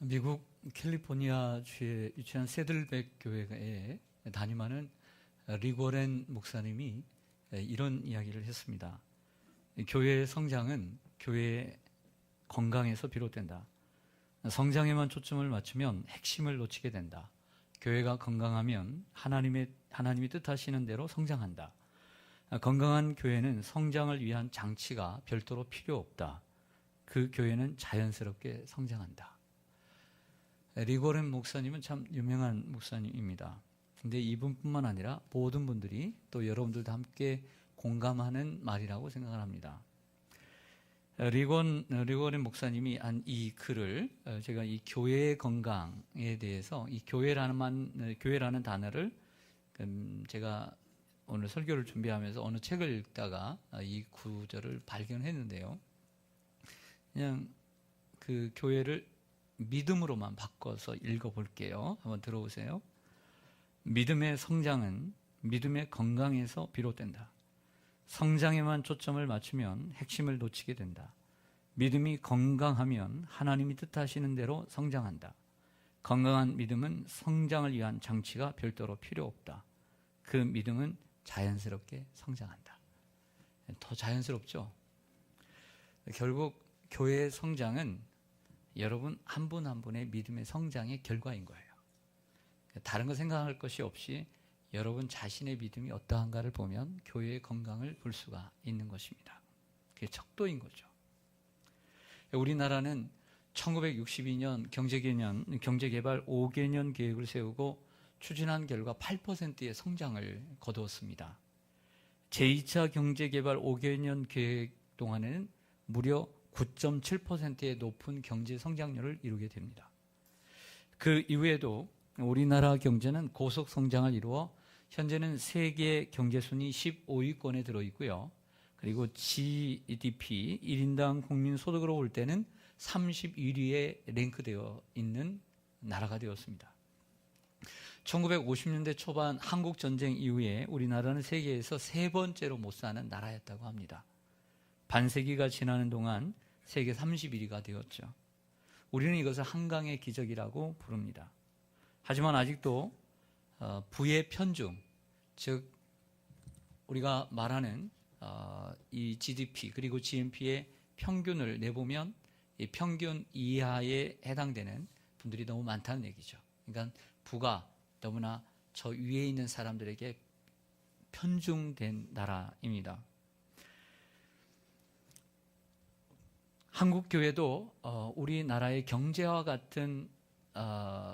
미국 캘리포니아주에 위치한 세들백 교회에 담임하는 리고렌 목사님이 이런 이야기를 했습니다. 교회의 성장은 교회의 건강에서 비롯된다. 성장에만 초점을 맞추면 핵심을 놓치게 된다. 교회가 건강하면 하나님이 뜻하시는 대로 성장한다. 건강한 교회는 성장을 위한 장치가 별도로 필요 없다. 그 교회는 자연스럽게 성장한다. 리고렌 목사님은 참 유명한 목사님입니다. 근데 이분뿐만 아니라 모든 분들이 또 여러분들도 함께 공감하는 말이라고 생각을 합니다. 리고렌 목사님이 한 이 글을 제가 이 교회의 건강에 대해서 이 교회라는 단어를 제가 오늘 설교를 준비하면서 어느 책을 읽다가 이 구절을 발견했는데요. 그냥 그 교회를 믿음으로만 바꿔서 읽어볼게요. 한번 들어보세요. 믿음의 성장은 믿음의 건강에서 비롯된다. 성장에만 초점을 맞추면 핵심을 놓치게 된다. 믿음이 건강하면 하나님이 뜻하시는 대로 성장한다. 건강한 믿음은 성장을 위한 장치가 별도로 필요 없다. 그 믿음은 자연스럽게 성장한다. 더 자연스럽죠? 결국 교회의 성장은 여러분 한 분 한 분의 믿음의 성장의 결과인 거예요. 다른 거 생각할 것이 없이 여러분 자신의 믿음이 어떠한가를 보면 교회의 건강을 볼 수가 있는 것입니다. 그게 척도인 거죠. 우리나라는 1962년 경제개발 5개년 계획을 세우고 추진한 결과 8%의 성장을 거두었습니다. 제2차 경제개발 5개년 계획 동안에는 무려 9.7%의 높은 경제 성장률을 이루게 됩니다. 그 이후에도 우리나라 경제는 고속 성장을 이루어 현재는 세계 경제순위 15위권에 들어있고요. 그리고 GDP 1인당 국민소득으로 볼 때는 31위에 랭크되어 있는 나라가 되었습니다. 1950년대 초반 한국전쟁 이후에 우리나라는 세계에서 세 번째로 못 사는 나라였다고 합니다. 반세기가 지나는 동안 세계 31위가 되었죠. 우리는 이것을 한강의 기적이라고 부릅니다. 하지만 아직도 부의 편중, 즉 우리가 말하는 이 GDP 그리고 GNP의 평균을 내보면 이 평균 이하에 해당되는 분들이 너무 많다는 얘기죠. 그러니까 부가 너무나 저 위에 있는 사람들에게 편중된 나라입니다. 한국 교회도 우리나라의 경제와 같은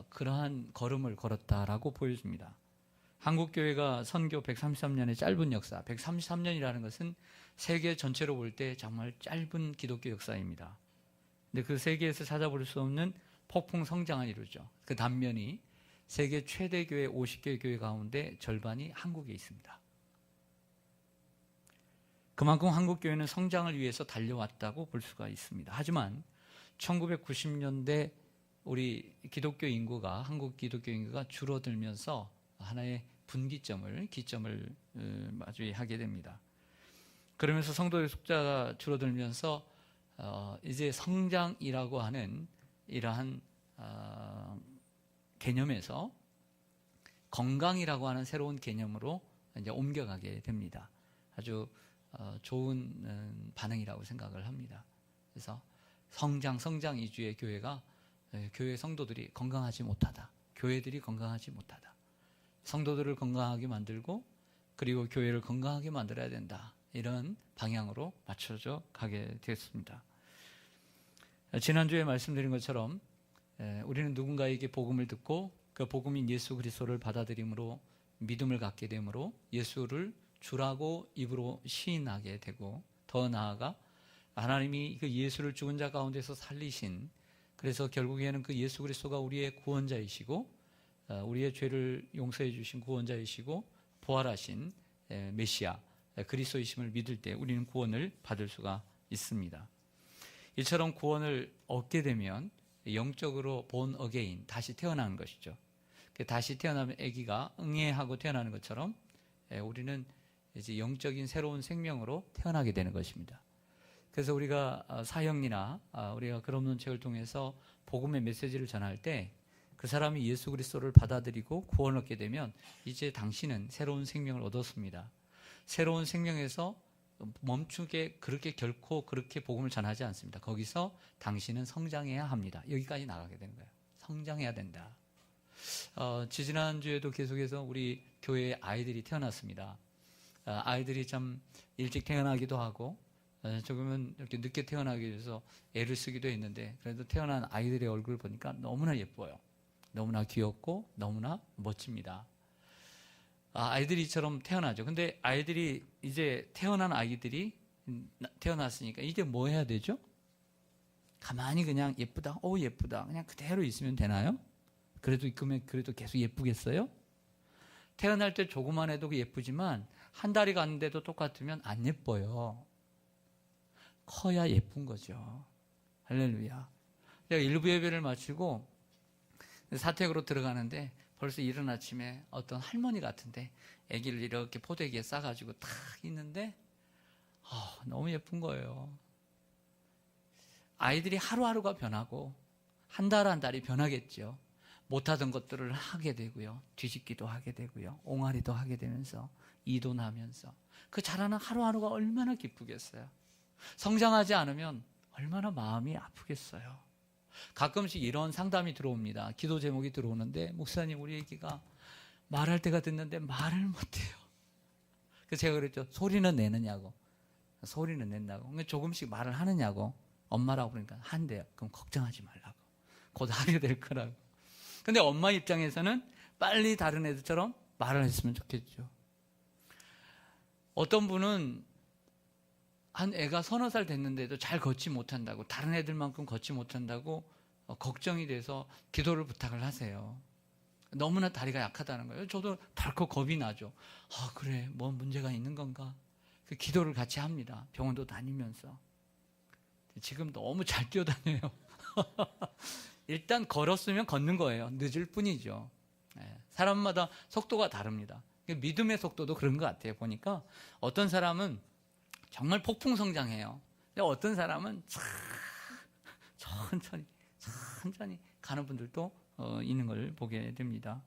그러한 걸음을 걸었다라고 보여집니다. 한국 교회가 선교 133년의 짧은 역사, 133년이라는 것은 세계 전체로 볼 때 정말 짧은 기독교 역사입니다. 근데 그 세계에서 찾아볼 수 없는 폭풍 성장을 이루죠. 그 단면이 세계 최대 교회 50개 교회 가운데 절반이 한국에 있습니다. 그만큼 한국 교회는 성장을 위해서 달려왔다고 볼 수가 있습니다. 하지만 1990년대 우리 한국 기독교 인구가 줄어들면서 하나의 기점을 마주하게 됩니다. 그러면서 성도의 숫자가 줄어들면서 이제 성장이라고 하는 이러한 개념에서 건강이라고 하는 새로운 개념으로 이제 옮겨가게 됩니다. 아주 좋은 반응이라고 생각을 합니다. 그래서 성장 위주의 교회가 교회 성도들이 건강하지 못하다. 교회들이 건강하지 못하다. 성도들을 건강하게 만들고 그리고 교회를 건강하게 만들어야 된다. 이런 방향으로 맞춰져 가게 됐습니다. 지난주에 말씀드린 것처럼 우리는 누군가에게 복음을 듣고 그 복음인 예수 그리스도를 받아들임으로 믿음을 갖게 되므로 예수를 주라고 입으로 시인하게 되고 더 나아가 하나님이 그 예수를 죽은 자 가운데서 살리신 그래서 결국에는 그 예수 그리스도가 우리의 구원자이시고 우리의 죄를 용서해 주신 구원자이시고 부활하신 메시아 그리스도이심을 믿을 때 우리는 구원을 받을 수가 있습니다. 이처럼 구원을 얻게 되면 영적으로 born again, 다시 태어나는 것이죠. 다시 태어나면 아기가 응애하고 태어나는 것처럼 우리는 이제 영적인 새로운 생명으로 태어나게 되는 것입니다. 그래서 우리가 사형리나 우리가 글 없는 책을 통해서 복음의 메시지를 전할 때 그 사람이 예수 그리스도를 받아들이고 구원을 얻게 되면 이제 당신은 새로운 생명을 얻었습니다. 새로운 생명에서 멈추게 그렇게 결코 그렇게 복음을 전하지 않습니다. 거기서 당신은 성장해야 합니다. 여기까지 나가게 되는 거예요. 성장해야 된다. 지지난주에도 계속해서 우리 교회에 아이들이 태어났습니다. 아이들이 참 일찍 태어나기도 하고 조금은 이렇게 늦게 태어나기 위해서 애를 쓰기도 했는데 그래도 태어난 아이들의 얼굴을 보니까 너무나 예뻐요. 너무나 귀엽고 너무나 멋집니다. 아이들이 이처럼 태어나죠. 근데 아이들이 이제 태어난 아이들이 태어났으니까 이제 뭐 해야 되죠? 가만히 그냥 예쁘다, 예쁘다 그냥 그대로 있으면 되나요? 그래도 계속 예쁘겠어요? 태어날 때 조그만 해도 예쁘지만 한 달이 갔는데도 똑같으면 안 예뻐요. 커야 예쁜 거죠. 할렐루야. 내가 일부 예배를 마치고 사택으로 들어가는데 벌써 이른 아침에 어떤 할머니 같은데 아기를 이렇게 포대기에 싸가지고 탁 있는데 너무 예쁜 거예요. 아이들이 하루하루가 변하고 한 달 한 달이 변하겠죠. 못하던 것들을 하게 되고요. 뒤집기도 하게 되고요. 옹알이도 하게 되면서 이도나면서 그 자라는 하루하루가 얼마나 기쁘겠어요. 성장하지 않으면 얼마나 마음이 아프겠어요. 가끔씩 이런 상담이 들어옵니다. 기도 제목이 들어오는데 목사님 우리 애기가 말할 때가 됐는데 말을 못해요. 그래서 제가 그랬죠. 소리는 내느냐고. 소리는 낸다고. 조금씩 말을 하느냐고. 엄마라고 그러니까 한대요. 그럼 걱정하지 말라고. 곧 하게 될 거라고. 근데 엄마 입장에서는 빨리 다른 애들처럼 말을 했으면 좋겠죠. 어떤 분은 한 애가 서너 살 됐는데도 잘 걷지 못한다고, 다른 애들만큼 걷지 못한다고 걱정이 돼서 기도를 부탁을 하세요. 너무나 다리가 약하다는 거예요. 저도 덜컥 겁이 나죠. 그래, 뭐 문제가 있는 건가? 그 기도를 같이 합니다. 병원도 다니면서. 지금 너무 잘 뛰어다녀요. 일단 걸었으면 걷는 거예요. 늦을 뿐이죠. 사람마다 속도가 다릅니다. 믿음의 속도도 그런 것 같아요. 보니까 어떤 사람은 정말 폭풍 성장해요. 근데 어떤 사람은 천천히 가는 분들도 있는 걸 보게 됩니다.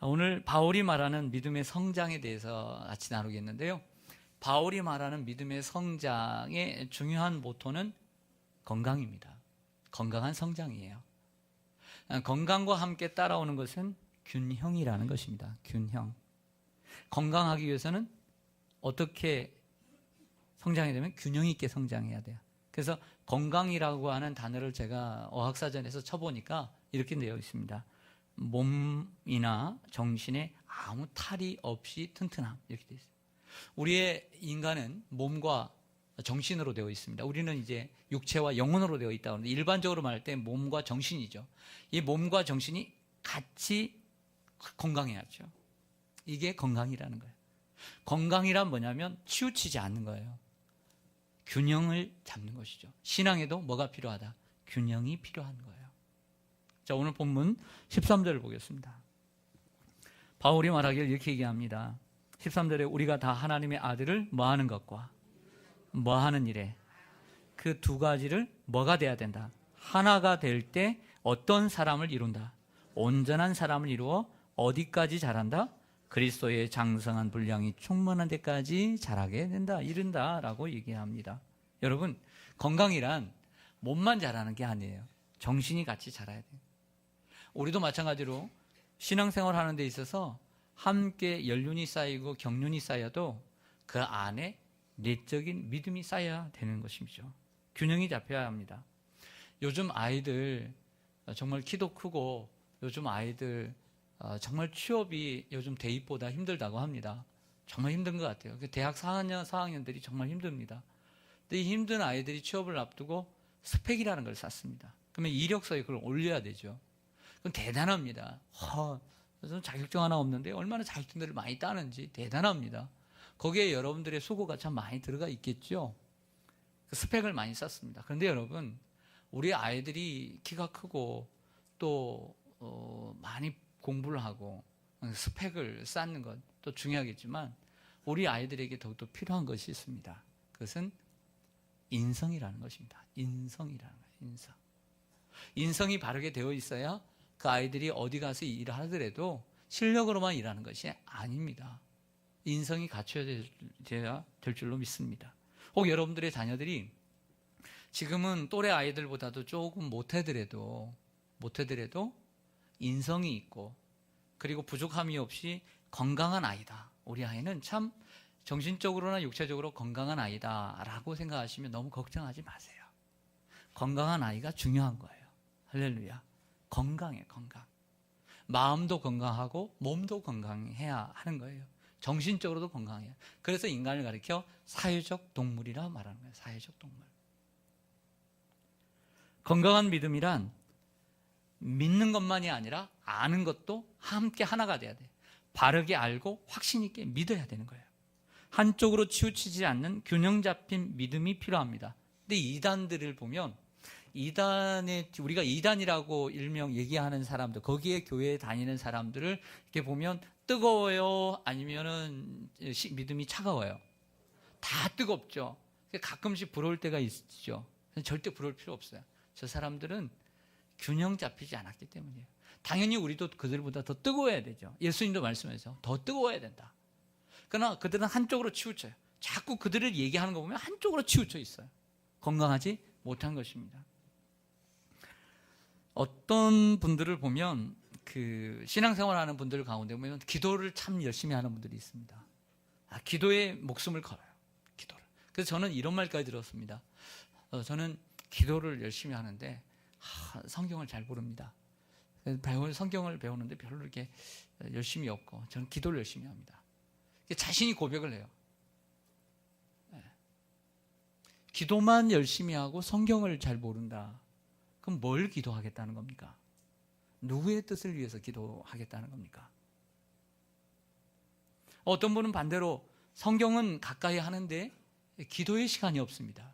오늘 바울이 말하는 믿음의 성장에 대해서 같이 나누겠는데요. 바울이 말하는 믿음의 성장의 중요한 모토는 건강입니다. 건강한 성장이에요. 건강과 함께 따라오는 것은 균형이라는 것입니다. 균형. 건강하기 위해서는 어떻게 성장해야 되면 균형 있게 성장해야 돼요. 그래서 건강이라고 하는 단어를 제가 어학사전에서 쳐보니까 이렇게 되어 있습니다. 몸이나 정신에 아무 탈이 없이 튼튼함, 이렇게 되어 있어요. 우리의 인간은 몸과 정신으로 되어 있습니다. 우리는 이제 육체와 영혼으로 되어 있다고 하는데 일반적으로 말할 때 몸과 정신이죠. 이 몸과 정신이 같이 건강해야죠. 이게 건강이라는 거예요. 건강이란 뭐냐면 치우치지 않는 거예요. 균형을 잡는 것이죠. 신앙에도 뭐가 필요하다? 균형이 필요한 거예요. 자, 오늘 본문 13절을 보겠습니다. 바울이 말하길 이렇게 얘기합니다. 13절에 우리가 다 하나님의 아들을 뭐하는 것과 뭐하는 일에 그 두 가지를 뭐가 돼야 된다. 하나가 될 때 어떤 사람을 이룬다. 온전한 사람을 이루어 어디까지 자란다? 그리스도의 장성한 분량이 충만한 데까지 자라게 된다, 이른다라고 얘기합니다. 여러분, 건강이란 몸만 자라는 게 아니에요. 정신이 같이 자라야 돼요. 우리도 마찬가지로 신앙생활 하는 데 있어서 함께 연륜이 쌓이고 경륜이 쌓여도 그 안에 내적인 믿음이 쌓여야 되는 것이죠. 균형이 잡혀야 합니다. 요즘 아이들 정말 키도 크고 요즘 아이들 정말 취업이 요즘 대입보다 힘들다고 합니다. 정말 힘든 것 같아요. 대학 4학년들이 정말 힘듭니다. 근데 이 힘든 아이들이 취업을 앞두고 스펙이라는 걸 쌓습니다. 그러면 이력서에 그걸 올려야 되죠. 그건 대단합니다. 저는 자격증 하나 없는데 얼마나 자격증들을 많이 따는지 대단합니다. 거기에 여러분들의 수고가 참 많이 들어가 있겠죠. 그 스펙을 많이 쌓습니다. 그런데 여러분, 우리 아이들이 키가 크고 또 많이 공부를 하고 스펙을 쌓는 것도 중요하겠지만 우리 아이들에게 더욱더 필요한 것이 있습니다. 그것은 인성이라는 것입니다. 인성이라는 거예요. 인성. 인성이 바르게 되어 있어야 그 아이들이 어디 가서 일을 하더라도 실력으로만 일하는 것이 아닙니다. 인성이 갖춰져야 될 줄로 믿습니다. 혹 여러분들의 자녀들이 지금은 또래 아이들보다도 조금 못하더라도 인성이 있고 그리고 부족함이 없이 건강한 아이다. 우리 아이는 참 정신적으로나 육체적으로 건강한 아이다 라고 생각하시면 너무 걱정하지 마세요. 건강한 아이가 중요한 거예요. 할렐루야. 건강. 마음도 건강하고 몸도 건강해야 하는 거예요. 정신적으로도 건강해요. 그래서 인간을 가리켜 사회적 동물이라 말하는 거예요. 사회적 동물. 건강한 믿음이란 믿는 것만이 아니라 아는 것도 함께 하나가 돼야 돼요. 바르게 알고 확신 있게 믿어야 되는 거예요. 한쪽으로 치우치지 않는 균형 잡힌 믿음이 필요합니다. 근데 이단들을 보면 우리가 이단이라고 일명 얘기하는 사람들, 거기에 교회에 다니는 사람들을 이렇게 보면 뜨거워요? 아니면은 믿음이 차가워요? 다 뜨겁죠. 가끔씩 부러울 때가 있죠. 절대 부러울 필요 없어요. 저 사람들은 균형 잡히지 않았기 때문이에요. 당연히 우리도 그들보다 더 뜨거워야 되죠. 예수님도 말씀하셔서 더 뜨거워야 된다. 그러나 그들은 한쪽으로 치우쳐요. 자꾸 그들을 얘기하는 거 보면 한쪽으로 치우쳐 있어요. 건강하지 못한 것입니다. 어떤 분들을 보면 그 신앙생활하는 분들 가운데 보면 기도를 참 열심히 하는 분들이 있습니다. 기도에 목숨을 걸어요. 기도를. 그래서 저는 이런 말까지 들었습니다. 저는 기도를 열심히 하는데 성경을 잘 모릅니다. 성경을 배우는데 별로 이렇게 열심히 없고 저는 기도를 열심히 합니다. 자신이 고백을 해요. 기도만 열심히 하고 성경을 잘 모른다. 그럼 뭘 기도하겠다는 겁니까? 누구의 뜻을 위해서 기도하겠다는 겁니까? 어떤 분은 반대로 성경은 가까이 하는데 기도의 시간이 없습니다.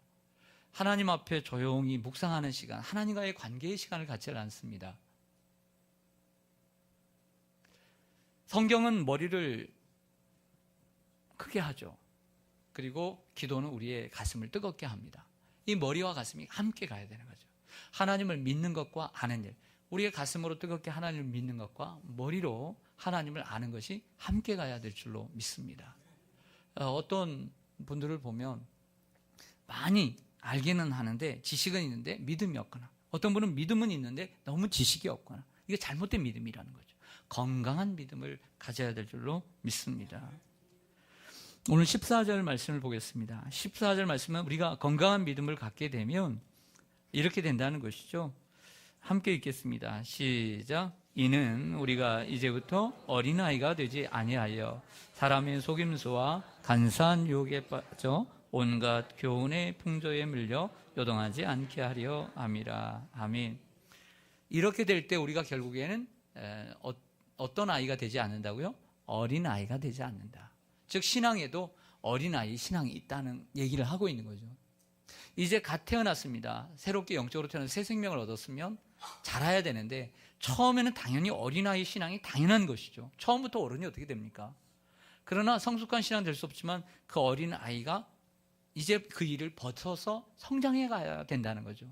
하나님 앞에 조용히 묵상하는 시간, 하나님과의 관계의 시간을 갖지 않습니다. 성경은 머리를 크게 하죠. 그리고 기도는 우리의 가슴을 뜨겁게 합니다. 이 머리와 가슴이 함께 가야 되는 거죠. 하나님을 믿는 것과 아는 일, 우리의 가슴으로 뜨겁게 하나님을 믿는 것과 머리로 하나님을 아는 것이 함께 가야 될 줄로 믿습니다. 어떤 분들을 보면 많이 알기는 하는데 지식은 있는데 믿음이 없거나, 어떤 분은 믿음은 있는데 너무 지식이 없거나, 이게 잘못된 믿음이라는 거죠. 건강한 믿음을 가져야 될 줄로 믿습니다. 오늘 14절 말씀을 보겠습니다. 14절 말씀은 우리가 건강한 믿음을 갖게 되면 이렇게 된다는 것이죠. 함께 읽겠습니다. 시작. 이는 우리가 이제부터 어린아이가 되지 아니하여 사람의 속임수와 간사한 유혹에 빠져 온갖 교훈의 풍조에 밀려 요동하지 않게 하려 함이라. 아멘. 이렇게 될 때 우리가 결국에는 어떤 아이가 되지 않는다고요? 어린아이가 되지 않는다. 즉 신앙에도 어린아이 신앙이 있다는 얘기를 하고 있는 거죠. 이제 갓 태어났습니다. 새롭게 영적으로 태어나서 새 생명을 얻었으면 자라야 되는데 처음에는 당연히 어린아이 신앙이 당연한 것이죠. 처음부터 어른이 어떻게 됩니까? 그러나 성숙한 신앙 될 수 없지만 그 어린아이가 이제 그 일을 벗어서 성장해 가야 된다는 거죠.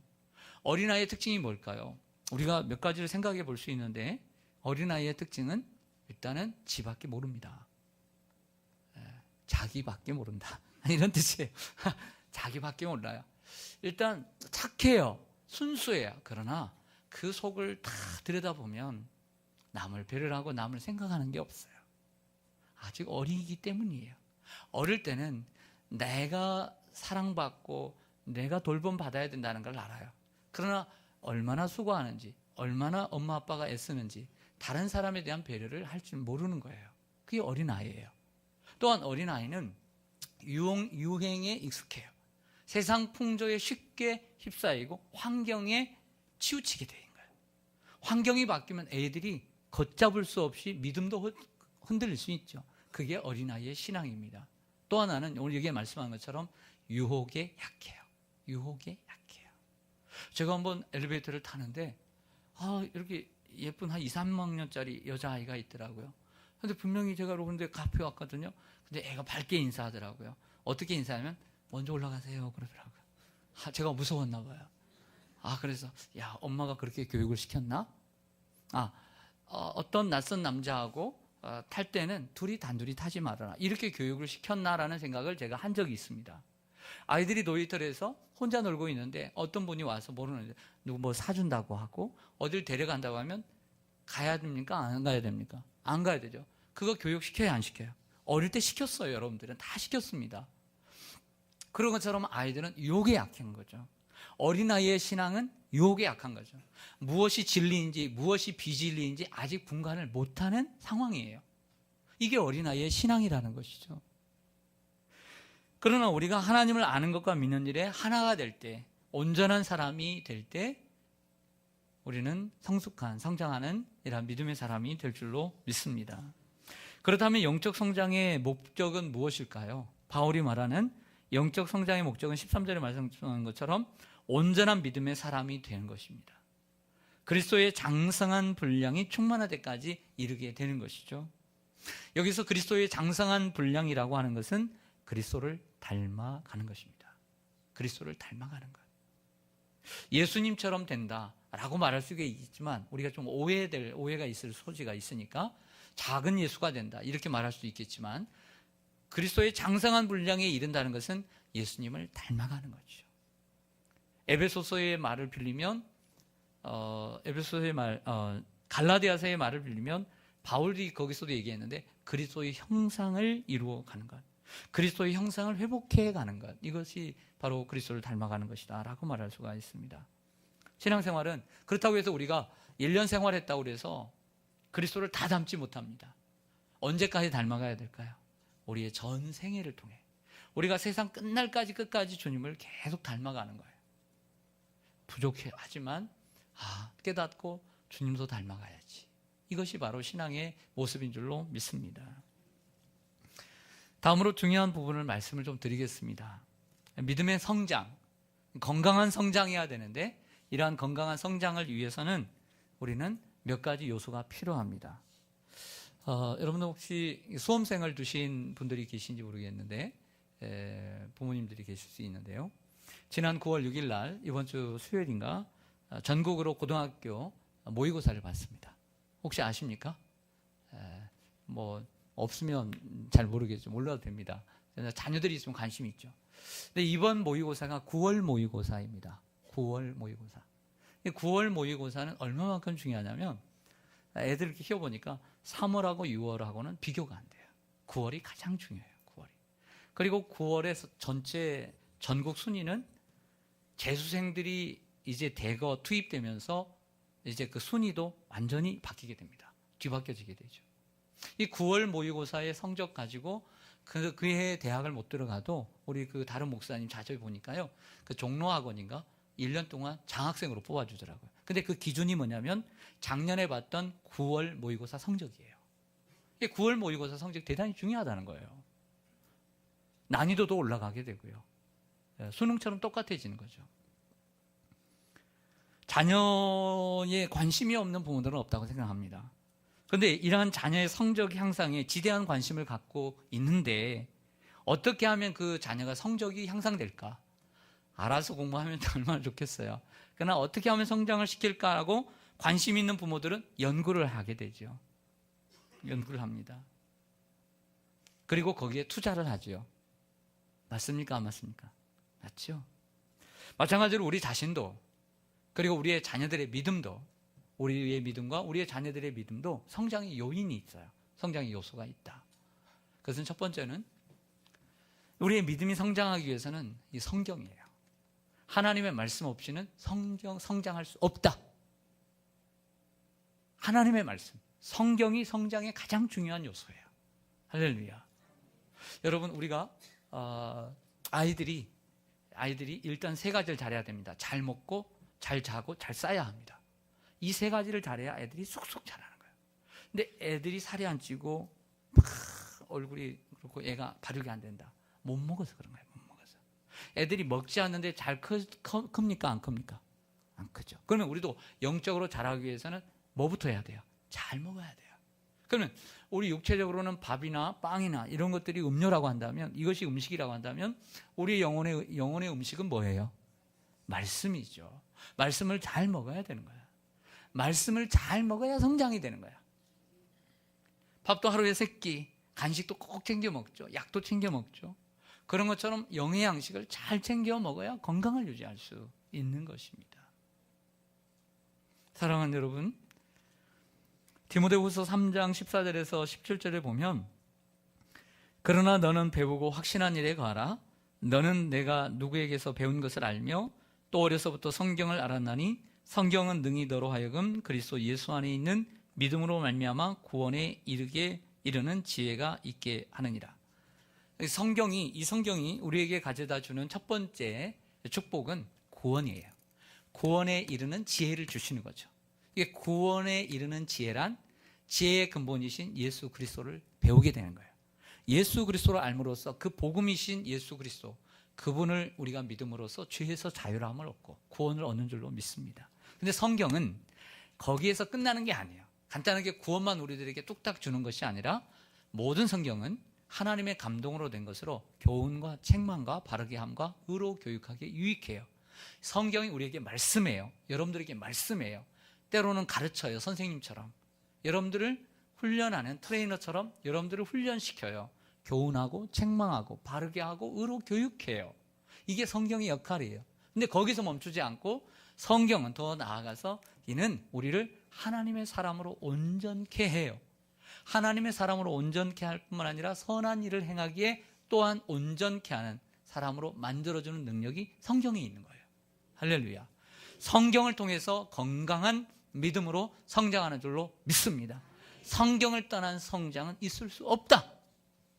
어린아이의 특징이 뭘까요? 우리가 몇 가지를 생각해 볼 수 있는데 어린아이의 특징은 일단은 지밖에 모릅니다. 자기밖에 모른다. 이런 뜻이에요. 자기밖에 몰라요. 일단 착해요. 순수해요. 그러나 그 속을 다 들여다보면 남을 배려를 하고 남을 생각하는 게 없어요. 아직 어리기 때문이에요. 어릴 때는 내가 사랑받고 내가 돌봄받아야 된다는 걸 알아요. 그러나 얼마나 수고하는지, 얼마나 엄마 아빠가 애쓰는지 다른 사람에 대한 배려를 할 줄 모르는 거예요. 그게 어린아이예요. 또한 어린아이는 유행에 익숙해요. 세상 풍조에 쉽게 휩싸이고 환경에 치우치게 되는 거예요. 환경이 바뀌면 애들이 걷잡을 수 없이 믿음도 흔들릴 수 있죠. 그게 어린아이의 신앙입니다. 또 하나는 오늘 여기에 말씀한 것처럼 유혹에 약해요. 유혹에 약해요. 제가 한번 엘리베이터를 타는데 이렇게 예쁜 한 2, 3학년짜리 여자아이가 있더라고요. 근데 분명히 제가 여러분들 카페 왔거든요. 근데 애가 밝게 인사하더라고요. 어떻게 인사하면 먼저 올라가세요 그러더라고요. 제가 무서웠나 봐요. 그래서 야, 엄마가 그렇게 교육을 시켰나? 어떤 낯선 남자하고 탈 때는 둘이 단둘이 타지 말아라, 이렇게 교육을 시켰나라는 생각을 제가 한 적이 있습니다. 아이들이 놀이터에서 혼자 놀고 있는데 어떤 분이 와서 모르는데 누구 뭐 사준다고 하고 어딜 데려간다고 하면 가야 됩니까? 안 가야 됩니까? 안 가야 되죠. 그거 교육시켜요, 안 시켜요? 어릴 때 시켰어요. 여러분들은 다 시켰습니다. 그런 것처럼 아이들은 유혹에 약한 거죠. 어린아이의 신앙은 유혹에 약한 거죠. 무엇이 진리인지 무엇이 비진리인지 아직 분간을 못하는 상황이에요. 이게 어린아이의 신앙이라는 것이죠. 그러나 우리가 하나님을 아는 것과 믿는 일에 하나가 될 때, 온전한 사람이 될 때 우리는 성숙한, 성장하는 이런 믿음의 사람이 될 줄로 믿습니다. 그렇다면 영적 성장의 목적은 무엇일까요? 바울이 말하는 영적 성장의 목적은 13절에 말씀하신 것처럼 온전한 믿음의 사람이 되는 것입니다. 그리스도의 장성한 분량이 충만할 때까지 이르게 되는 것이죠. 여기서 그리스도의 장성한 분량이라고 하는 것은 그리스도를 닮아가는 것입니다. 그리스도를 닮아가는 것. 예수님처럼 된다라고 말할 수가 있지만 우리가 좀 오해가 있을 소지가 있으니까 작은 예수가 된다 이렇게 말할 수도 있겠지만, 그리스도의 장성한 분량에 이른다는 것은 예수님을 닮아가는 거죠. 에베소서의 말을 빌리면 갈라디아서의 말을 빌리면 바울이 거기서도 얘기했는데 그리스도의 형상을 이루어가는 것, 그리스도의 형상을 회복해가는 것, 이것이 바로 그리스도를 닮아가는 것이다 라고 말할 수가 있습니다. 신앙생활은 그렇다고 해서 우리가 1년 생활했다고 해서 그리스도를 다 닮지 못합니다. 언제까지 닮아가야 될까요? 우리의 전 생애를 통해 우리가 세상 끝까지 주님을 계속 닮아가는 거예요. 부족해 하지만 깨닫고 주님도 닮아가야지. 이것이 바로 신앙의 모습인 줄로 믿습니다. 다음으로 중요한 부분을 말씀을 좀 드리겠습니다. 믿음의 성장, 건강한 성장해야 되는데 이러한 건강한 성장을 위해서는 우리는 몇 가지 요소가 필요합니다. 여러분들 혹시 수험생을 두신 분들이 계신지 모르겠는데 부모님들이 계실 수 있는데요. 지난 9월 6일 날 이번 주 수요일인가 전국으로 고등학교 모의고사를 봤습니다. 혹시 아십니까? 뭐 없으면 잘 모르겠죠. 몰라도 됩니다. 자녀들이 있으면 관심이 있죠. 근데 이번 모의고사가 9월 모의고사입니다. 9월 모의고사. 9월 모의고사는 얼마만큼 중요하냐면 애들 이렇게 키워보니까 3월하고 6월하고는 비교가 안 돼요. 9월이 가장 중요해요. 9월이. 그리고 9월에서 전체 전국 순위는 재수생들이 이제 대거 투입되면서 이제 그 순위도 완전히 바뀌게 됩니다. 뒤바뀌어지게 되죠. 이 9월 모의고사의 성적 가지고 그 해에 대학을 못 들어가도 우리 그 다른 목사님 자주 보니까요. 그 종로학원인가 1년 동안 장학생으로 뽑아주더라고요. 근데 그 기준이 뭐냐면 작년에 봤던 9월 모의고사 성적이에요. 이 9월 모의고사 성적 대단히 중요하다는 거예요. 난이도도 올라가게 되고요. 수능처럼 똑같아지는 거죠. 자녀에 관심이 없는 부모들은 없다고 생각합니다. 그런데 이러한 자녀의 성적 향상에 지대한 관심을 갖고 있는데 어떻게 하면 그 자녀가 성적이 향상될까? 알아서 공부하면 얼마나 좋겠어요. 그러나 어떻게 하면 성장을 시킬까라고 관심 있는 부모들은 연구를 하게 되죠. 연구를 합니다. 그리고 거기에 투자를 하죠. 맞습니까? 안 맞습니까? 맞죠? 마찬가지로 우리 자신도 그리고 우리의 자녀들의 믿음도, 우리의 믿음과 우리의 자녀들의 믿음도 성장의 요인이 있어요. 성장의 요소가 있다. 그것은 첫 번째는 우리의 믿음이 성장하기 위해서는 이 성경이에요. 하나님의 말씀 없이는 성장할 수 없다. 하나님의 말씀, 성경이 성장의 가장 중요한 요소예요. 할렐루야. 여러분, 우리가 아이들이 일단 세 가지를 잘해야 됩니다. 잘 먹고 잘 자고 잘 싸야 합니다. 이 세 가지를 잘해야 애들이 쑥쑥 자라는 거예요. 근데 애들이 살이 안 찌고 막 얼굴이 그렇고 애가 바르게 안 된다. 못 먹어서 그런 거예요. 못 먹어서. 애들이 먹지 않는데 잘 큽니까? 안 큽니까? 안 크죠. 그러면 우리도 영적으로 자라기 위해서는 뭐부터 해야 돼요? 잘 먹어야 돼요. 그러면 우리 육체적으로는 밥이나 빵이나 이런 것들이 음료라고 한다면, 이것이 음식이라고 한다면 우리 영혼의 음식은 뭐예요? 말씀이죠. 말씀을 잘 먹어야 되는 거야. 말씀을 잘 먹어야 성장이 되는 거야. 밥도 하루에 3끼, 간식도 꼭 챙겨 먹죠. 약도 챙겨 먹죠. 그런 것처럼 영의 양식을 잘 챙겨 먹어야 건강을 유지할 수 있는 것입니다. 사랑하는 여러분, 디모데후서 3장 14절에서 17절에 보면 그러나 너는 배우고 확신한 일에 거하라. 너는 내가 누구에게서 배운 것을 알며 또 어려서부터 성경을 알았나니 성경은 능히 너로 하여금 그리스도 예수 안에 있는 믿음으로 말미암아 구원에 이르는 지혜가 있게 하느니라. 이 성경이 우리에게 가져다 주는 첫 번째 축복은 구원이에요. 구원에 이르는 지혜를 주시는 거죠. 이게 구원에 이르는 지혜란 지혜의 근본이신 예수 그리스도를 배우게 되는 거예요. 예수 그리스도를 알므로써 그 복음이신 예수 그리스도, 그분을 우리가 믿음으로써 죄에서 자유함을 얻고 구원을 얻는 줄로 믿습니다. 근데 성경은 거기에서 끝나는 게 아니에요. 간단하게 구원만 우리들에게 뚝딱 주는 것이 아니라 모든 성경은 하나님의 감동으로 된 것으로 교훈과 책망과 바르게 함과 의로 교육하기에 유익해요. 성경이 우리에게 말씀해요. 여러분들에게 말씀해요. 때로는 가르쳐요. 선생님처럼. 여러분들을 훈련하는 트레이너처럼 여러분들을 훈련시켜요. 교훈하고 책망하고 바르게 하고 의로 교육해요. 이게 성경의 역할이에요. 근데 거기서 멈추지 않고 성경은 더 나아가서 이는 우리를 하나님의 사람으로 온전케 해요. 하나님의 사람으로 온전케 할 뿐만 아니라 선한 일을 행하기에 또한 온전케 하는 사람으로 만들어주는 능력이 성경에 있는 거예요. 할렐루야. 성경을 통해서 건강한 믿음으로 성장하는 줄로 믿습니다. 성경을 떠난 성장은 있을 수 없다.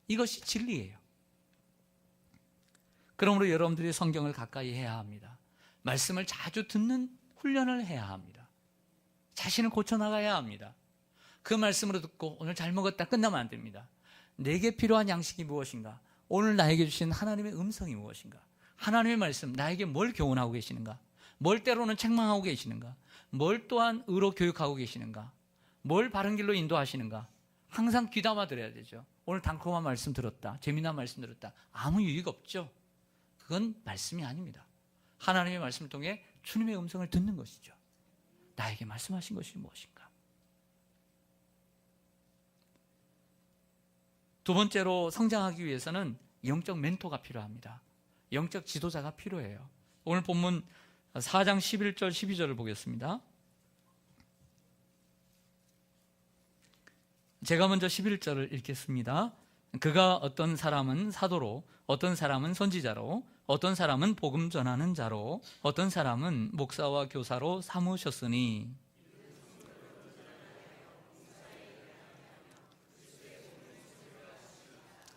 이것이 진리예요. 그러므로 여러분들이 성경을 가까이 해야 합니다. 말씀을 자주 듣는 훈련을 해야 합니다. 자신을 고쳐나가야 합니다. 그 말씀으로 듣고 오늘 잘 먹었다 끝나면 안 됩니다. 내게 필요한 양식이 무엇인가? 오늘 나에게 주신 하나님의 음성이 무엇인가? 하나님의 말씀, 나에게 뭘 교훈하고 계시는가? 뭘 때로는 책망하고 계시는가? 뭘 또한 의로 교육하고 계시는가? 뭘 바른 길로 인도하시는가? 항상 귀담아 들어야 되죠. 오늘 달콤한 말씀 들었다, 재미난 말씀 들었다, 아무 유익 없죠. 그건 말씀이 아닙니다. 하나님의 말씀을 통해 주님의 음성을 듣는 것이죠. 나에게 말씀하신 것이 무엇인가? 두 번째로 성장하기 위해서는 영적 멘토가 필요합니다. 영적 지도자가 필요해요. 오늘 본문 4장 11절 12절을 보겠습니다. 제가 먼저 11절을 읽겠습니다. 그가 어떤 사람은 사도로, 어떤 사람은 선지자로, 어떤 사람은 복음 전하는 자로, 어떤 사람은 목사와 교사로 삼으셨으니.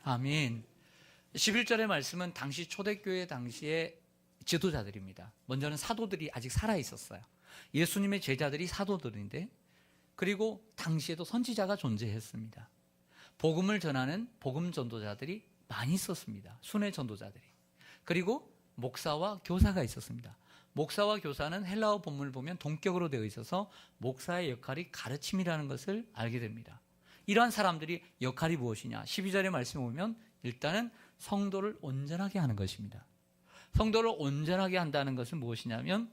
아멘. 11절의 말씀은 당시 초대교회 당시의 지도자들입니다. 먼저는 사도들이 아직 살아있었어요. 예수님의 제자들이 사도들인데, 그리고 당시에도 선지자가 존재했습니다. 복음을 전하는 복음 전도자들이 많이 있었습니다. 순회 전도자들이. 그리고 목사와 교사가 있었습니다. 목사와 교사는 헬라어 본문을 보면 동격으로 되어 있어서 목사의 역할이 가르침이라는 것을 알게 됩니다. 이러한 사람들이 역할이 무엇이냐? 12절의 말씀을 보면 일단은 성도를 온전하게 하는 것입니다. 성도를 온전하게 한다는 것은 무엇이냐면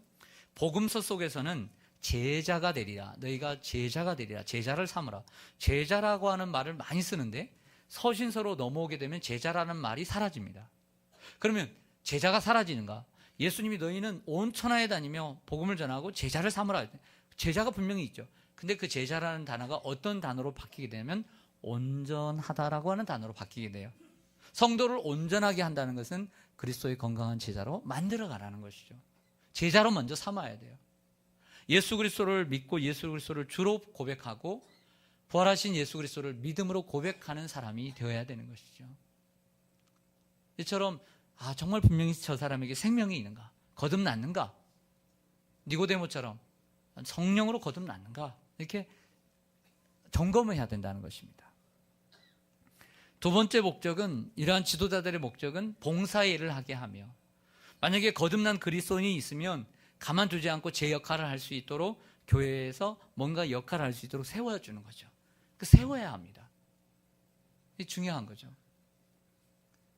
복음서 속에서는 제자가 되리라, 너희가 제자가 되리라, 제자를 삼으라. 제자라고 하는 말을 많이 쓰는데 서신서로 넘어오게 되면 제자라는 말이 사라집니다. 그러면 제자가 사라지는가? 예수님이 너희는 온 천하에 다니며 복음을 전하고 제자를 삼으라. 제자가 분명히 있죠. 근데 그 제자라는 단어가 어떤 단어로 바뀌게 되면 온전하다라고 하는 단어로 바뀌게 돼요. 성도를 온전하게 한다는 것은 그리스도의 건강한 제자로 만들어가라는 것이죠. 제자로 먼저 삼아야 돼요. 예수 그리스도를 믿고 예수 그리스도를 주로 고백하고 부활하신 예수 그리스도를 믿음으로 고백하는 사람이 되어야 되는 것이죠. 이처럼 정말 분명히 저 사람에게 생명이 있는가? 거듭났는가? 니고데모처럼 성령으로 거듭났는가? 이렇게 점검을 해야 된다는 것입니다. 두 번째 목적은, 이러한 지도자들의 목적은 봉사의 일을 하게 하며, 만약에 거듭난 그리스도인이 있으면 가만두지 않고 제 역할을 할 수 있도록 교회에서 뭔가 역할을 할 수 있도록 세워주는 거죠. 세워야 합니다. 이게 중요한 거죠.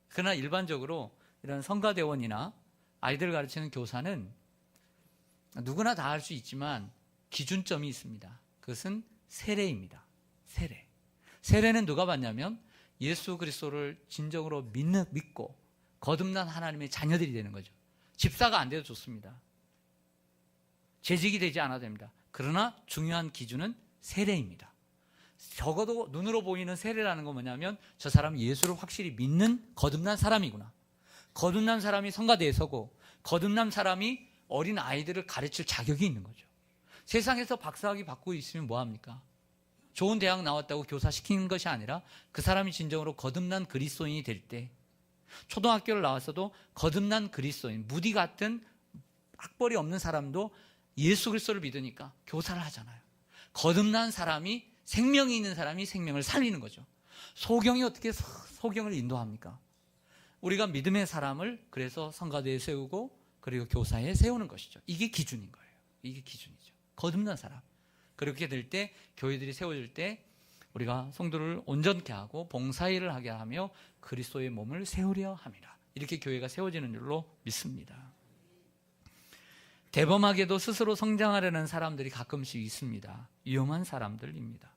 그러나 일반적으로 이런 성가대원이나 아이들 가르치는 교사는 누구나 다 할 수 있지만 기준점이 있습니다. 그것은 세례입니다. 세례. 세례는 누가 받냐면 예수 그리스도를 진정으로 믿고 거듭난 하나님의 자녀들이 되는 거죠. 집사가 안 돼도 좋습니다. 재직이 되지 않아도 됩니다. 그러나 중요한 기준은 세례입니다. 적어도 눈으로 보이는 세례라는 건 뭐냐면 저 사람이 예수를 확실히 믿는 거듭난 사람이구나. 거듭난 사람이 성가대에 서고 거듭난 사람이 어린 아이들을 가르칠 자격이 있는 거죠. 세상에서 박사학위 받고 있으면 뭐합니까? 좋은 대학 나왔다고 교사시키는 것이 아니라 그 사람이 진정으로 거듭난 그리스도인이 될 때, 초등학교를 나왔어도 거듭난 그리스도인, 무디 같은 학벌이 없는 사람도 예수 그리스도를 믿으니까 교사를 하잖아요. 거듭난 사람이, 생명이 있는 사람이 생명을 살리는 거죠. 소경이 어떻게 소경을 인도합니까? 우리가 믿음의 사람을 그래서 성가대에 세우고 그리고 교사에 세우는 것이죠. 이게 기준인 거예요. 이게 기준이죠. 거듭난 사람. 그렇게 될 때 교회들이 세워질 때 우리가 성도를 온전케 하고 봉사일을 하게 하며 그리스도의 몸을 세우려 함이라. 이렇게 교회가 세워지는 줄로 믿습니다. 대범하게도 스스로 성장하려는 사람들이 가끔씩 있습니다. 위험한 사람들입니다.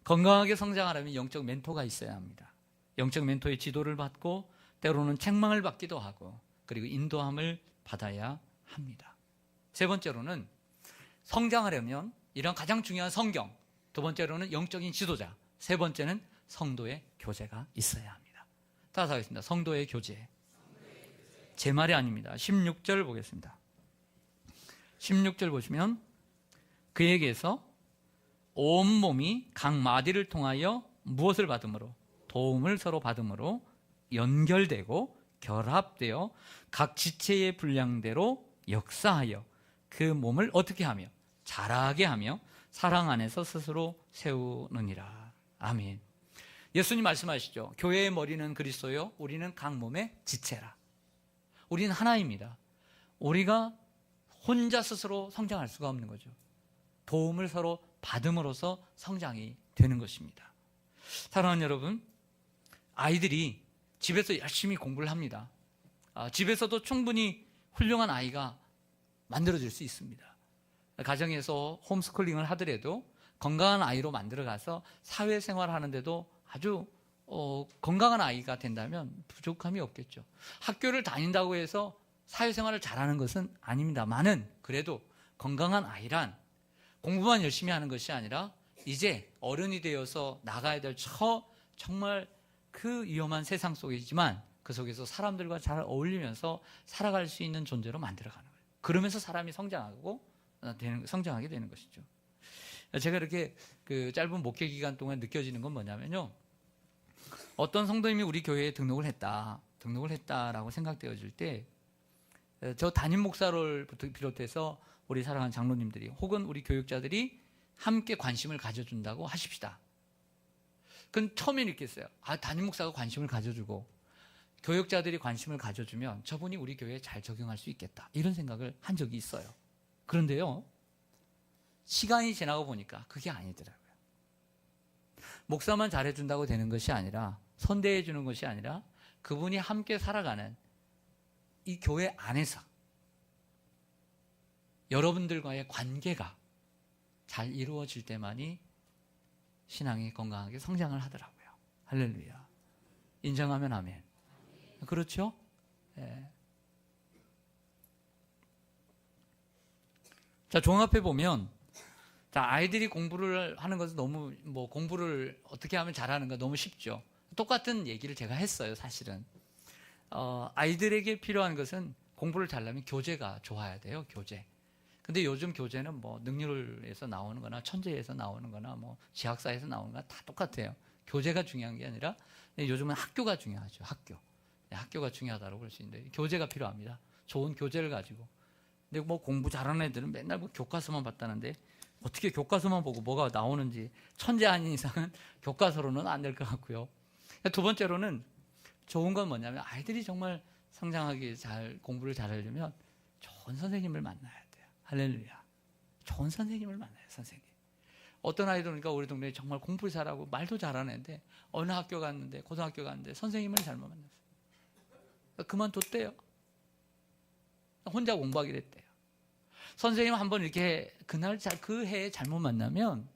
건강하게 성장하려면 영적 멘토가 있어야 합니다. 영적 멘토의 지도를 받고 때로는 책망을 받기도 하고 그리고 인도함을 받아야 합니다. 세 번째로는 성장하려면 이런 가장 중요한 성경, 두 번째로는 영적인 지도자, 세 번째는 성도의 교제가 있어야 합니다. 따라서 하겠습니다. 성도의 교제. 제 말이 아닙니다. 16절 보겠습니다. 16절 보시면 그에게서 온몸이 각 마디를 통하여 무엇을 받음으로? 도움을 서로 받음으로 연결되고 결합되어 각 지체의 분량대로 역사하여 그 몸을 어떻게 하며? 자라게 하며 사랑 안에서 스스로 세우느니라. 아멘. 예수님 말씀하시죠. 교회의 머리는 그리스도요, 우리는 각 몸의 지체라. 우리는 하나입니다. 우리가 혼자 스스로 성장할 수가 없는 거죠. 도움을 서로 받음으로써 성장이 되는 것입니다. 사랑하는 여러분, 아이들이 집에서 열심히 공부를 합니다. 집에서도 충분히 훌륭한 아이가 만들어질 수 있습니다. 가정에서 홈스쿨링을 하더라도 건강한 아이로 만들어가서 사회생활을 하는데도 아주 건강한 아이가 된다면 부족함이 없겠죠. 학교를 다닌다고 해서 사회생활을 잘하는 것은 아닙니다만은 그래도 건강한 아이란 공부만 열심히 하는 것이 아니라 이제 어른이 되어서 나가야 될 정말 그 위험한 세상 속이지만 그 속에서 사람들과 잘 어울리면서 살아갈 수 있는 존재로 만들어가는 거예요. 그러면서 사람이 성장하게 되는 것이죠. 제가 이렇게 그 짧은 목회 기간 동안 느껴지는 건 뭐냐면요. 어떤 성도님이 우리 교회에 등록을 했다라고 생각되어질 때 저 담임 목사를 비롯해서 우리 사랑하는 장로님들이 혹은 우리 교육자들이 함께 관심을 가져준다고 하십시다. 그건 처음에는 이렇게 했어요. 담임 목사가 관심을 가져주고 교육자들이 관심을 가져주면 저분이 우리 교회에 잘 적용할 수 있겠다. 이런 생각을 한 적이 있어요. 그런데요, 시간이 지나고 보니까 그게 아니더라고요. 목사만 잘해준다고 되는 것이 아니라, 선대해주는 것이 아니라 그분이 함께 살아가는 이 교회 안에서 여러분들과의 관계가 잘 이루어질 때만이 신앙이 건강하게 성장을 하더라고요. 할렐루야. 인정하면 아멘. 그렇죠? 예. 자, 종합해 보면, 자, 아이들이 공부를 하는 것은 너무 공부를 어떻게 하면 잘하는가 너무 쉽죠. 똑같은 얘기를 제가 했어요, 사실은. 아이들에게 필요한 것은 공부를 잘하려면 교재가 좋아야 돼요, 교재. 근데 요즘 교재는 능률에서 나오는 거나 천재에서 나오는 거나 지학사에서 나오는 거나 다 똑같아요. 교재가 중요한 게 아니라 요즘은 학교가 중요하죠, 학교. 학교가 중요하다고 볼 수 있는데 교재가 필요합니다. 좋은 교재를 가지고. 근데 공부 잘하는 애들은 맨날 교과서만 봤다는데 어떻게 교과서만 보고 뭐가 나오는지 천재 아닌 이상은 교과서로는 안 될 것 같고요. 두 번째로는 좋은 건 뭐냐면 아이들이 정말 성장하기 공부를 잘하려면 좋은 선생님을 만나야 돼요. 할렐루야. 좋은 선생님을 만나요, 선생님. 어떤 아이들은 그러니까 우리 동네에 정말 공부를 잘하고 말도 잘하는 애인데 어느 학교 갔는데 고등학교 갔는데 선생님을 잘못 만났어요. 그만뒀대요. 혼자 공부하게 됐대요. 선생님 한번 이렇게 그 해에 잘못 만나면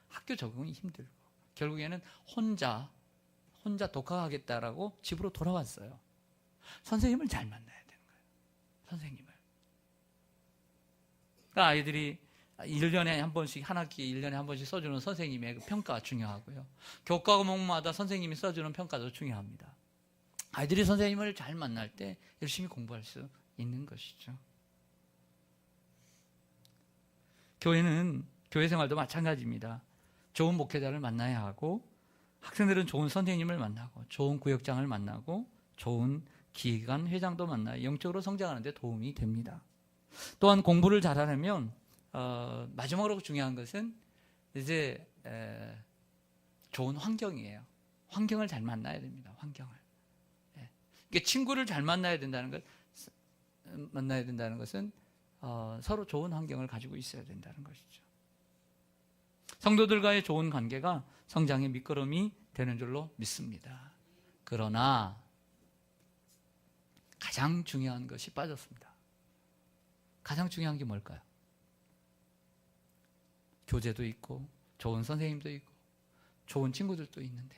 학교 적응이 힘들고 결국에는 혼자 독학하겠다라고 집으로 돌아왔어요. 선생님을 잘 만나야 되는 거예요. 선생님을. 그러니까 아이들이 1년에 한 번씩, 한 학기 1년에 한 번씩 써주는 선생님의 그 평가가 중요하고요. 교과 과목마다 선생님이 써주는 평가도 중요합니다. 아이들이 선생님을 잘 만날 때 열심히 공부할 수 있는 것이죠. 교회는, 교회 생활도 마찬가지입니다. 좋은 목회자를 만나야 하고, 학생들은 좋은 선생님을 만나고, 좋은 구역장을 만나고, 좋은 기관 회장도 만나야 영적으로 성장하는 데 도움이 됩니다. 또한 공부를 잘하려면 마지막으로 중요한 것은 이제 좋은 환경이에요. 환경을 잘 만나야 됩니다. 환경을. 그러니까 친구를 잘 만나야 된다는 것은 서로 좋은 환경을 가지고 있어야 된다는 것이죠. 성도들과의 좋은 관계가 성장의 밑거름이 되는 줄로 믿습니다. 그러나 가장 중요한 것이 빠졌습니다. 가장 중요한 게 뭘까요? 교재도 있고 좋은 선생님도 있고 좋은 친구들도 있는데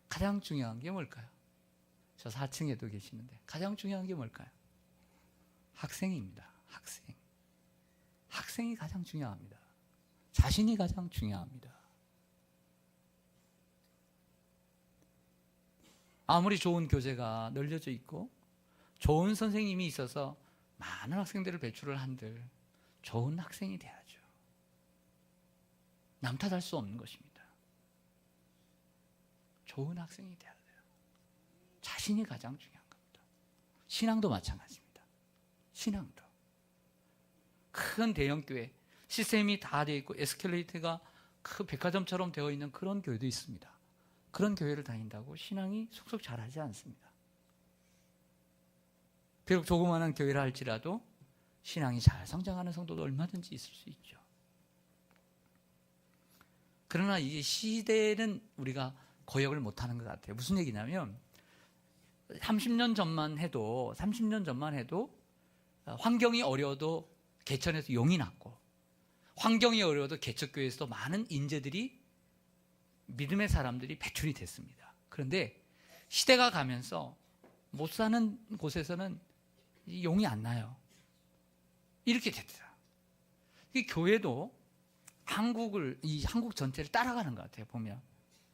가장 중요한 게 뭘까요? 저 4층에도 계시는데 가장 중요한 게 뭘까요? 학생입니다. 학생이 가장 중요합니다. 자신이 가장 중요합니다. 아무리 좋은 교재가 널려져 있고 좋은 선생님이 있어서 많은 학생들을 배출을 한들 좋은 학생이 돼야죠. 남 탓할 수 없는 것입니다. 좋은 학생이 돼야 돼요. 자신이 가장 중요한 겁니다. 신앙도 마찬가지입니다. 신앙도. 큰 대형교회, 시스템이 다 되어 있고 에스컬레이터가 큰 백화점처럼 되어 있는 그런 교회도 있습니다. 그런 교회를 다닌다고 신앙이 속속 자라지 않습니다. 비록 조그마한 교회라 할지라도 신앙이 잘 성장하는 성도도 얼마든지 있을 수 있죠. 그러나 이 시대는 우리가 고역을 못하는 것 같아요. 무슨 얘기냐면 30년 전만 해도 환경이 어려워도 개천에서 용이 났고 환경이 어려워도 개척교회에서도 많은 인재들이 믿음의 사람들이 배출이 됐습니다. 그런데 시대가 가면서 못 사는 곳에서는 용이 안 나요. 이렇게 됐다. 교회도 한국 전체를 따라가는 것 같아요. 보면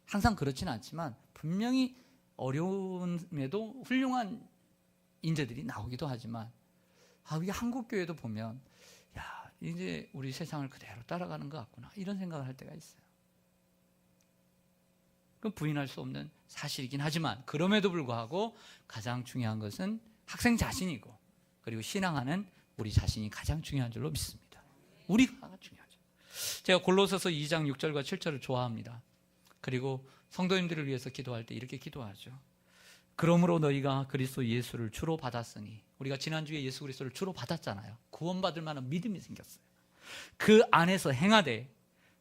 항상 그렇지는 않지만 분명히 어려움에도 훌륭한 인재들이 나오기도 하지만 우리 한국 교회도 보면 이제 우리 세상을 그대로 따라가는 것 같구나 이런 생각을 할 때가 있어요. 그건 부인할 수 없는 사실이긴 하지만 그럼에도 불구하고 가장 중요한 것은 학생 자신이고 그리고 신앙하는 우리 자신이 가장 중요한 줄로 믿습니다. 우리가 중요하죠. 제가 골로새서 2장 6절과 7절을 좋아합니다. 그리고 성도님들을 위해서 기도할 때 이렇게 기도하죠. 그러므로 너희가 그리스도 예수를 주로 받았으니 우리가 지난주에 예수 그리스도를 주로 받았잖아요. 구원받을 만한 믿음이 생겼어요. 그 안에서 행하되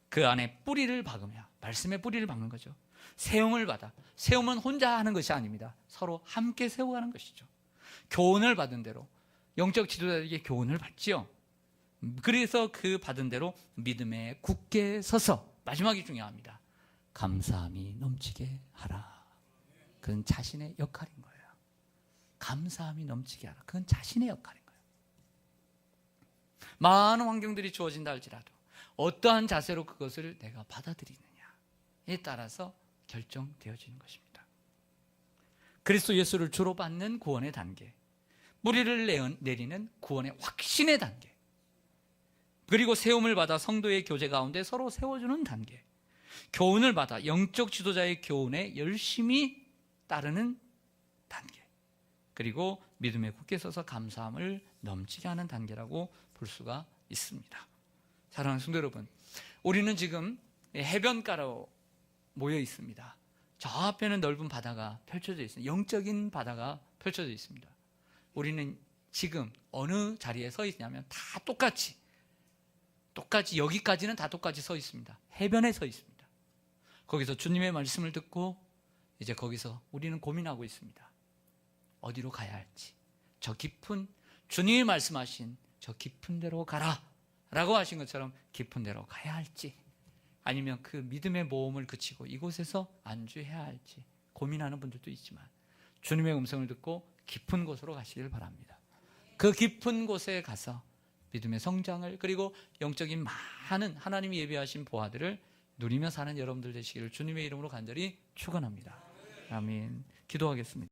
그 안에 뿌리를 박으며 말씀의 뿌리를 박는 거죠. 세움을 받아. 세움은 혼자 하는 것이 아닙니다. 서로 함께 세워가는 것이죠. 교훈을 받은 대로 영적 지도자에게 교훈을 받지요. 그래서 그 받은 대로 믿음에 굳게 서서 마지막이 중요합니다. 감사함이 넘치게 하라. 그건 자신의 역할인 거예요. 감사함이 넘치게 하라. 그건 자신의 역할인 거예요. 많은 환경들이 주어진다 할지라도 어떠한 자세로 그것을 내가 받아들이느냐에 따라서 결정되어지는 것입니다. 그리스도 예수를 주로 받는 구원의 단계, 뿌리를 내리는 구원의 확신의 단계, 그리고 세움을 받아 성도의 교제 가운데 서로 세워주는 단계, 교훈을 받아 영적 지도자의 교훈에 열심히 따르는 단계, 그리고 믿음에 굳게 서서 감사함을 넘치게 하는 단계라고 볼 수가 있습니다. 사랑하는 성도 여러분, 우리는 지금 해변가로 모여 있습니다. 저 앞에는 넓은 바다가 펼쳐져 있습니다. 영적인 바다가 펼쳐져 있습니다. 우리는 지금 어느 자리에 서 있냐면 다 똑같이 여기까지는 다 똑같이 서 있습니다. 해변에 서 있습니다. 거기서 주님의 말씀을 듣고 이제 거기서 우리는 고민하고 있습니다. 어디로 가야 할지. 저 깊은 주님이 말씀하신 저 깊은 데로 가라. 라고 하신 것처럼 깊은 데로 가야 할지, 아니면 그 믿음의 모험을 그치고 이곳에서 안주해야 할지 고민하는 분들도 있지만, 주님의 음성을 듣고 깊은 곳으로 가시길 바랍니다. 그 깊은 곳에 가서 믿음의 성장을, 그리고 영적인 많은 하나님이 예비하신 보화들을 누리며 사는 여러분들 되시기를 주님의 이름으로 간절히 축원합니다. 아멘. 기도하겠습니다.